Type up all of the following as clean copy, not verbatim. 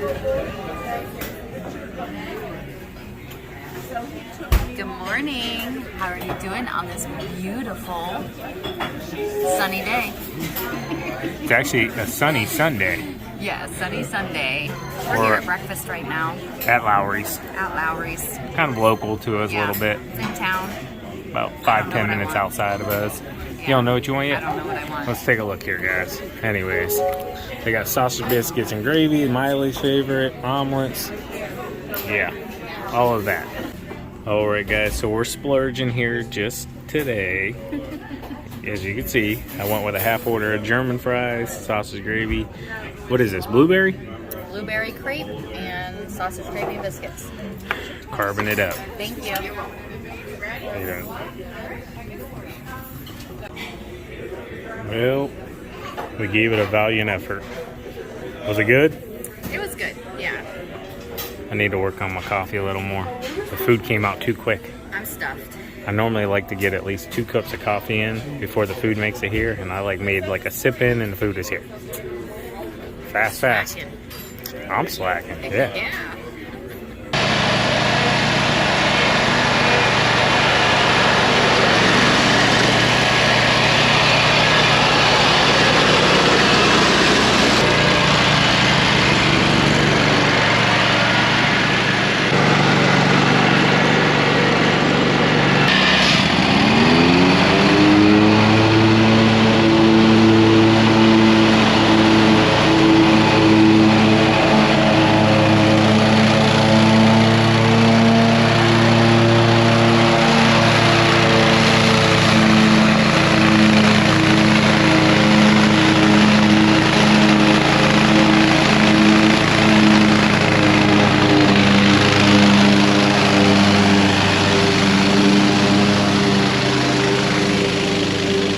Good morning. How are you doing on this beautiful sunny day? It's actually a sunny Sunday. Yeah, sunny Sunday. We're here at breakfast right now. At Lowry's. At Lowry's. Kind of local to us a little bit. It's in town. About 5-10 minutes outside of us. You don't know what you want yet? I don't know what I want. Let's take a look here, guys. Anyways, they got sausage biscuits and gravy, Miley's favorite, omelets. Yeah, all of that. Alright, guys, so we're splurging here just today. As you can see, I went with a half order of German fries, sausage gravy. What is this, blueberry? Blueberry crepe and sausage gravy biscuits. Carving it up. Thank you. Well, we gave it a valiant effort. Was it good? It was good, yeah. I need to work on my coffee a little more. The food came out too quick. I'm stuffed. I normally like to get at least 2 cups of coffee in before the food makes it here, and I made a sip in and the food is here. Fast. Slacking. I'm slacking, yeah. Yeah.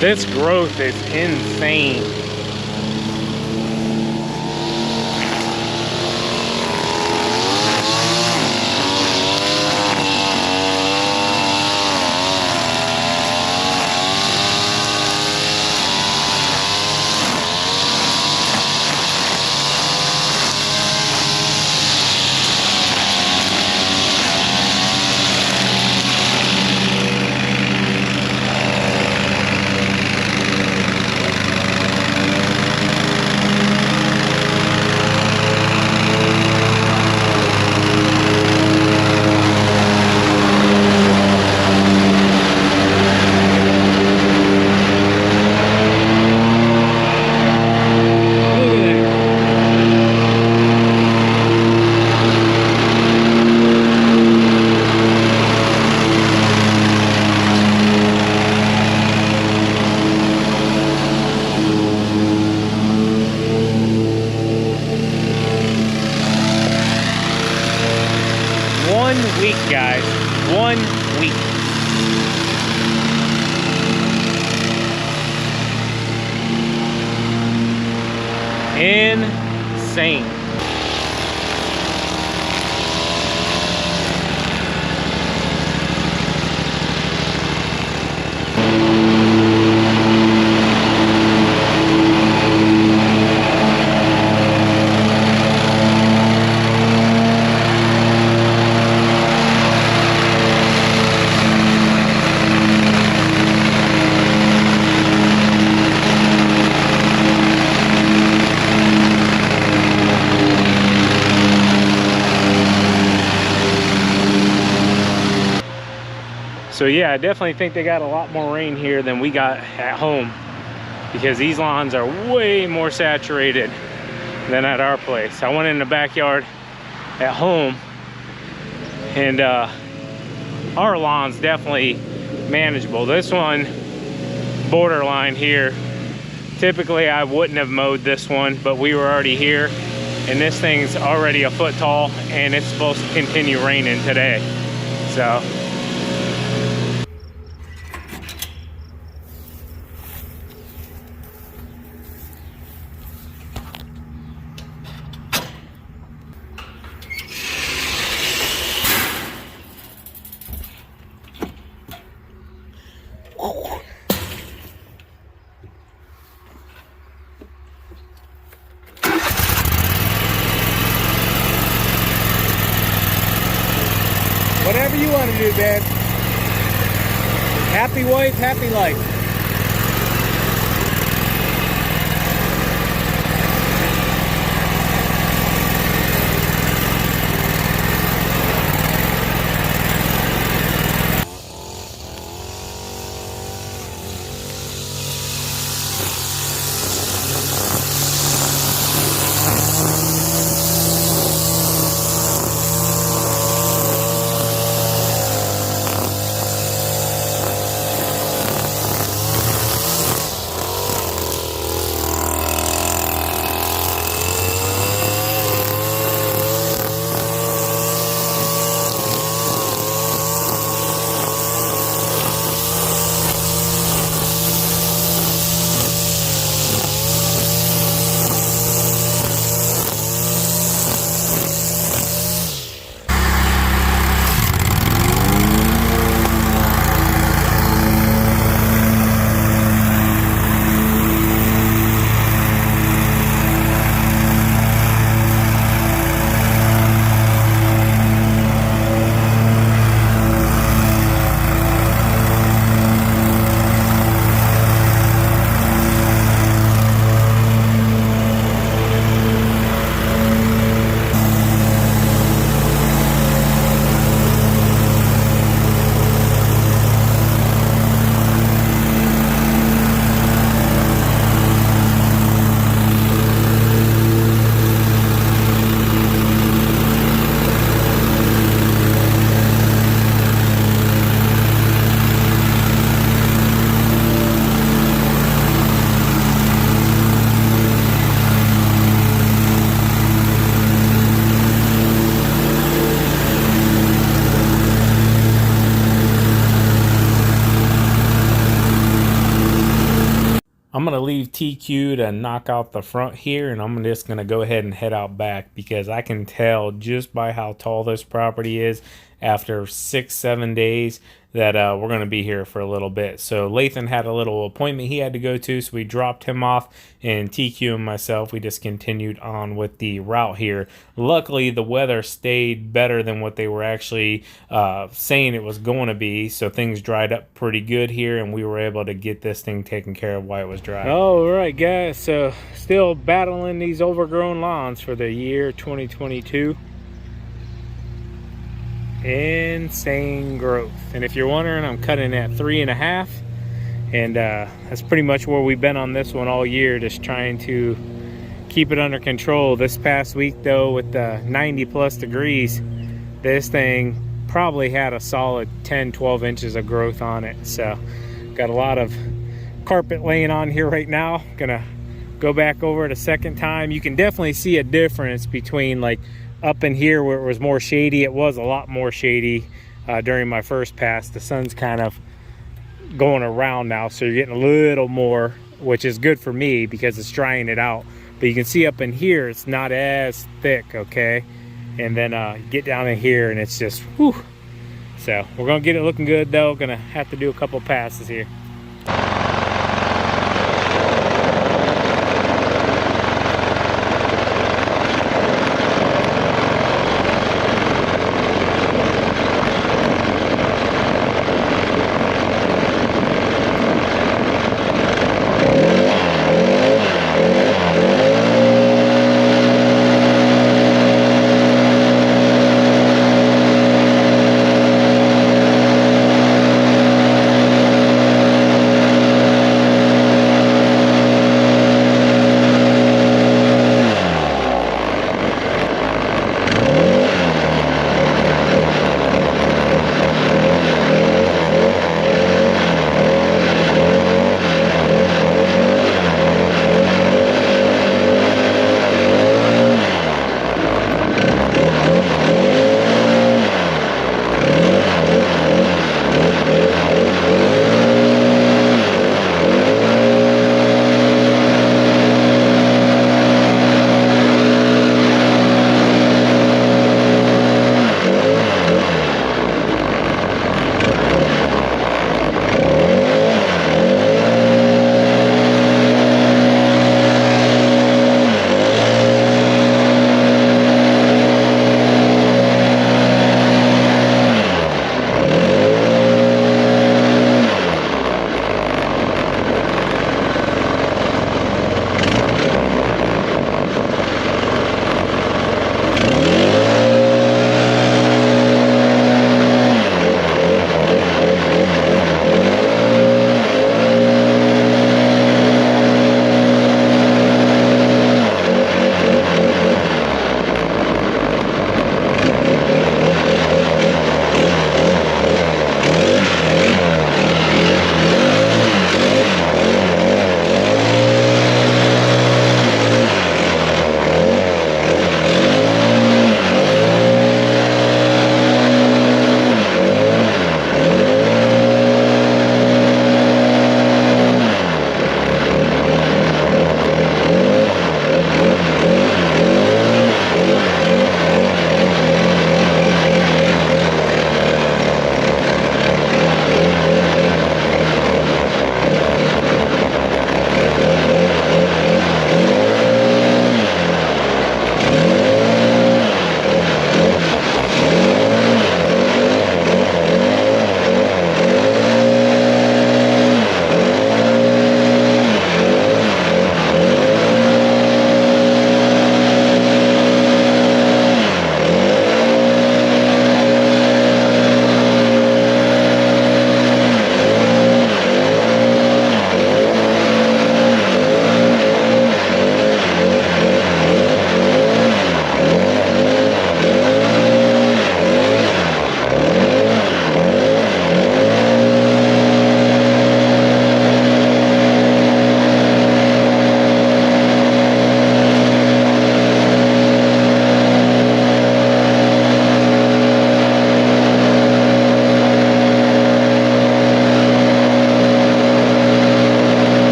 This growth is insane. Week, guys. 1 week. Insane. So yeah, I definitely think they got a lot more rain here than we got at home, because these lawns are way more saturated than at our place. I went in the backyard at home, and our lawn's definitely manageable. This one, borderline here. Typically I wouldn't have mowed this one, but we were already here, and this thing's already a foot tall, and it's supposed to continue raining today. So Whatever you want to do, babe. Happy wife, happy life. I'm going to leave TQ to knock out the front here, and I'm just going to go ahead and head out back because I can tell just by how tall this property is after 6-7 days that we're going to be here for a little bit. So Lathan had a little appointment he had to go to, so we dropped him off, and TQ and myself, we just continued on with the route here. Luckily, the weather stayed better than what they were actually saying it was going to be, so things dried up pretty good here, and we were able to get this thing taken care of while it was dry. All right, guys, so still battling these overgrown lawns for the year 2022. Insane growth. And if you're wondering, I'm cutting at 3.5, and that's pretty much where we've been on this one all year, just trying to keep it under control. This past week though, with the 90+ degrees, this thing probably had a solid 10-12 inches of growth on it. So got a lot of carpet laying on here right now. Gonna go back over it a second time. You can definitely see a difference between like up in here where it was more shady. It was a lot more shady during my first pass. The sun's kind of going around now, so you're getting a little more, which is good for me because it's drying it out. But you can see up in here it's not as thick, okay? And then get down in here and it's just whew. So we're gonna get it looking good though. Gonna have to do a couple passes here.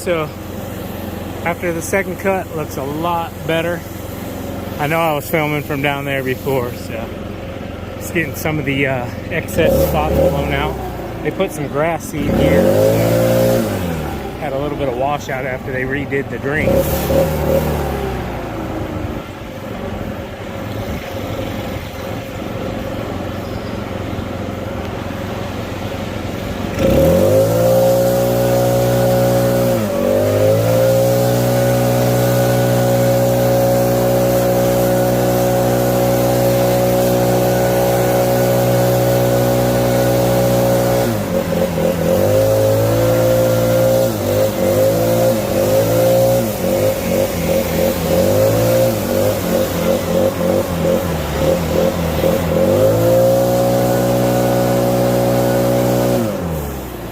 so after the second cut, looks a lot better. I know I was filming from down there before, so just getting some of the excess spots blown out. They put some grass seed here, so had a little bit of washout after they redid the drain.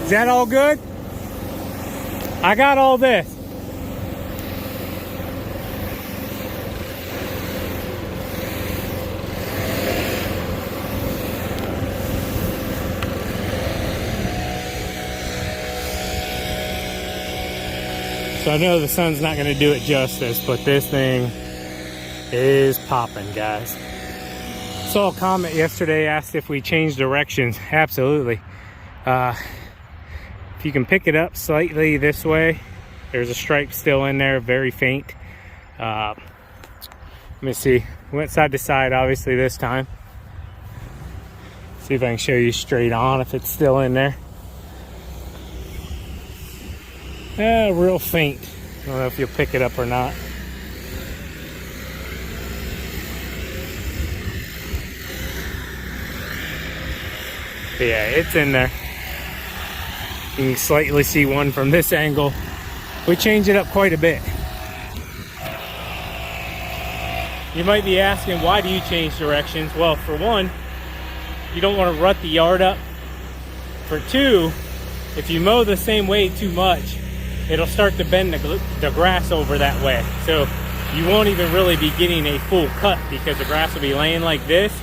Is that all good? I got all this. So I know the sun's not going to do it justice, but this thing is popping, guys. Saw a comment yesterday, asked if we changed directions. Absolutely. If you can pick it up slightly this way, there's a stripe still in there, very faint. Let me see. Went side to side, obviously, this time. See if I can show you straight on if it's still in there. Real faint. I don't know if you'll pick it up or not. But yeah, it's in there. You can slightly see one from this angle. We changed it up quite a bit. You might be asking, why do you change directions? Well, for one, you don't want to rut the yard up. For two, if you mow the same way too much, it'll start to bend the grass over that way. So you won't even really be getting a full cut because the grass will be laying like this.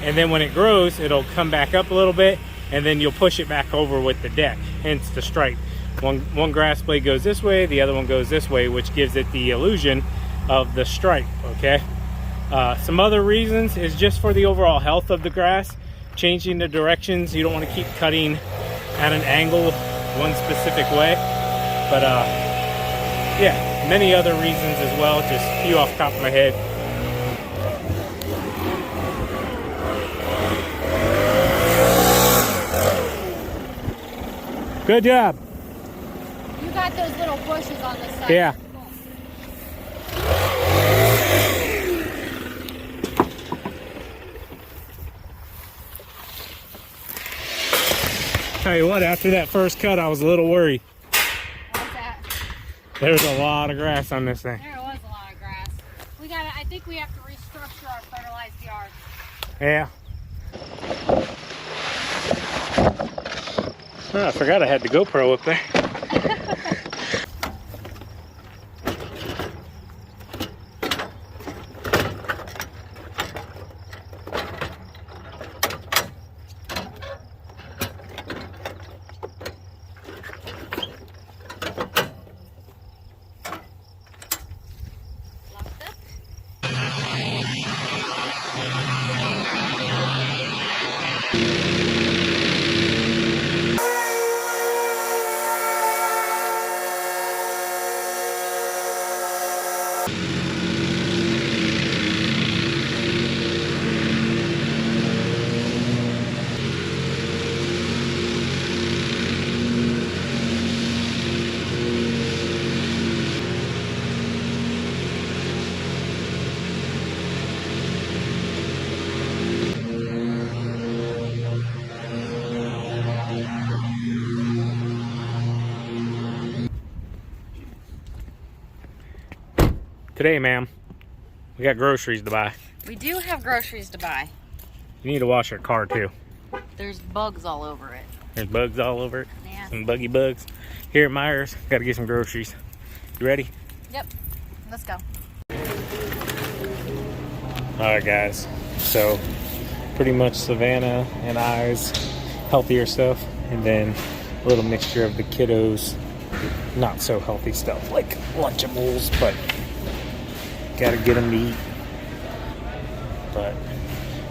And then when it grows, it'll come back up a little bit, and then you'll push it back over with the deck, hence the stripe. One grass blade goes this way, the other one goes this way, which gives it the illusion of the stripe, okay? Some other reasons is just for the overall health of the grass. Changing the directions, you don't want to keep cutting at an angle one specific way. But yeah, many other reasons as well, just a few off the top of my head. Good job. You got those little bushes on this side. Yeah. Tell you what, after that first cut, I was a little worried. What's that? There's a lot of grass on this thing. There was a lot of grass. I think we have to restructure our fertilized yard. Yeah. Oh, I forgot I had the GoPro up there. Locked up. Today, ma'am, we got groceries to buy. We do have groceries to buy. You need to wash your car too. There's bugs all over it. There's bugs all over it. Yeah. Some buggy bugs. Here at Myers, gotta get some groceries. You ready? Yep. Let's go. Alright guys, so pretty much Savannah and I's healthier stuff, and then a little mixture of the kiddos not so healthy stuff like Lunchables, but gotta get them to eat. But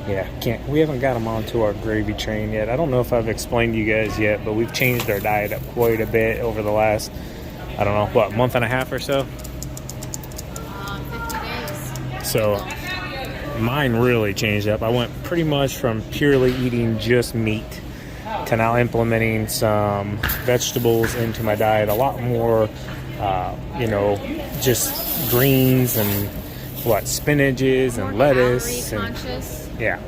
yeah, we haven't got them onto our gravy train yet. I don't know if I've explained to you guys yet, but we've changed our diet up quite a bit over the last, I don't know, what, month and a half or so? 50 days. So mine really changed up. I went pretty much from purely eating just meat to now implementing some vegetables into my diet. A lot more, you know, just greens and spinaches and lettuce. Calorie conscious. Yeah.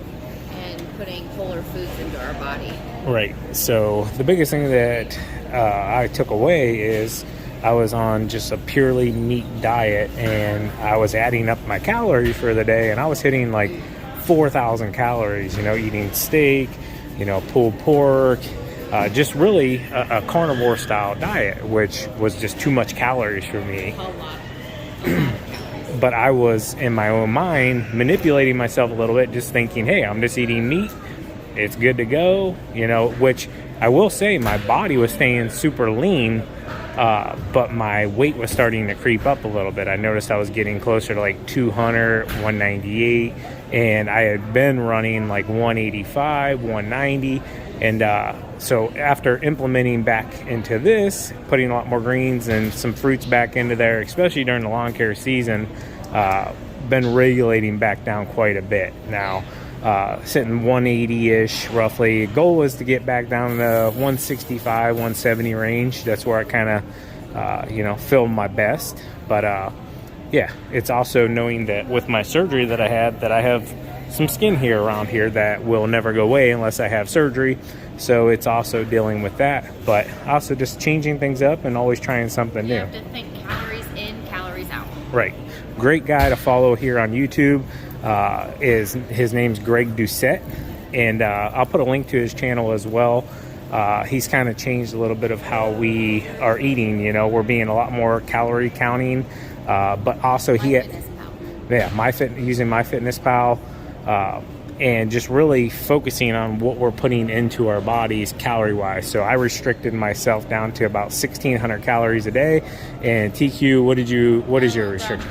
And putting wholer foods into our body. Right. So the biggest thing that I took away is I was on just a purely meat diet, and I was adding up my calories for the day, and I was hitting like 4,000 calories, you know, eating steak, you know, pulled pork, just really a carnivore style diet, which was just too much calories for me. A lot. But I was in my own mind manipulating myself a little bit, just thinking, hey, I'm just eating meat, it's good to go, you know, which I will say my body was staying super lean, but my weight was starting to creep up a little bit. I noticed I was getting closer to like 200, 198, and I had been running like 185, 190. And so after implementing back into this, putting a lot more greens and some fruits back into there, especially during the lawn care season, been regulating back down quite a bit. Now, sitting 180-ish roughly. Goal is to get back down to 165, 170 range. That's where I kind of, you know, feel my best. But yeah, it's also knowing that with my surgery that I had, that I have some skin here around here that will never go away unless I have surgery. So it's also dealing with that, but also just changing things up and always trying something new. You have to think calories in, calories out. Right. Great guy to follow here on YouTube. His name's Greg Doucette, and I'll put a link to his channel as well. He's kind of changed a little bit of how we are eating. You know, we're being a lot more calorie counting, but also using MyFitnessPal, and just really focusing on what we're putting into our bodies calorie wise. So I restricted myself down to about 1,600 calories a day. And TQ, what is your restriction?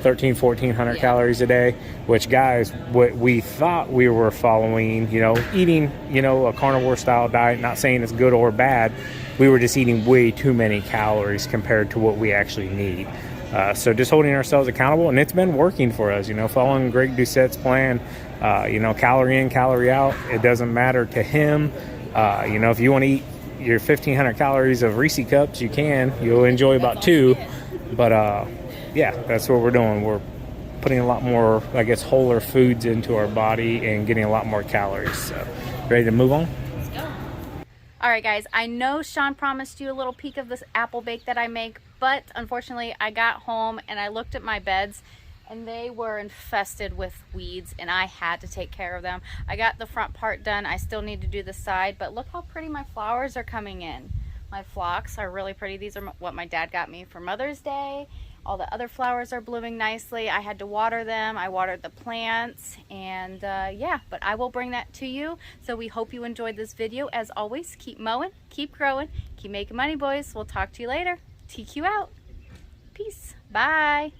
1,400 calories a day, which, guys, what we thought we were following, you know, eating, you know, a carnivore style diet, not saying it's good or bad, we were just eating way too many calories compared to what we actually need. So just holding ourselves accountable, and it's been working for us, you know, following Greg Doucette's plan, you know, calorie in, calorie out, it doesn't matter to him. You know, if you want to eat your 1,500 calories of Reese cups, you can. You'll enjoy about 2, but yeah, that's what we're doing. We're putting a lot more, I guess, wholer foods into our body and getting a lot more calories. So, ready to move on? Let's go. All right, guys, I know Sean promised you a little peek of this apple bake that I make, but unfortunately I got home and I looked at my beds and they were infested with weeds and I had to take care of them. I got the front part done. I still need to do the side, but look how pretty my flowers are coming in. My phlox are really pretty. These are what my dad got me for Mother's Day. All the other flowers are blooming nicely. I had to water them. I watered the plants, and yeah, but I will bring that to you. So we hope you enjoyed this video. As always, keep mowing, keep growing, keep making money, boys. We'll talk to you later. TQ out. Peace. Bye.